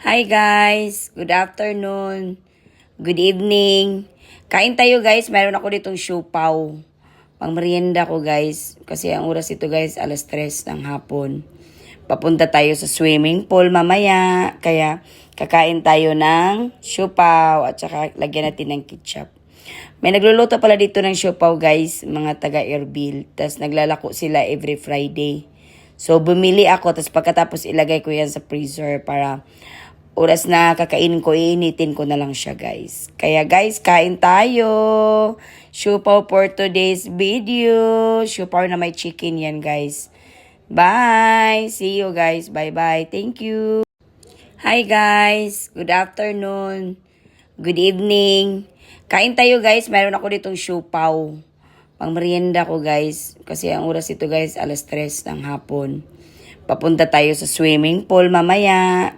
Hi guys, good afternoon, good evening. Kain tayo guys, meron ako ditong siopaw. Pang merienda ko guys, kasi ang oras ito guys, 3:00 ng hapon. Papunta tayo sa swimming pool mamaya, kaya kakain tayo ng siopaw at saka lagyan natin ng ketchup. May nagluluto pala dito ng siopaw guys, mga taga Erbil. Tapos naglalako sila every Friday. So bumili ako, tapos pagkatapos ilagay ko yan sa freezer para oras na kakainin ko, iinitin ko na lang siya guys. Kaya guys, kain tayo. Siopaw for today's video. Siopaw na may chicken yan guys. Bye! See you guys. Bye-bye. Thank you. Hi guys. Good afternoon. Good evening. Kain tayo guys. Meron ako ditong siopaw. Pang merienda ko guys. Kasi ang oras ito guys, 3:00 ng hapon. Papunta tayo sa swimming pool mamaya.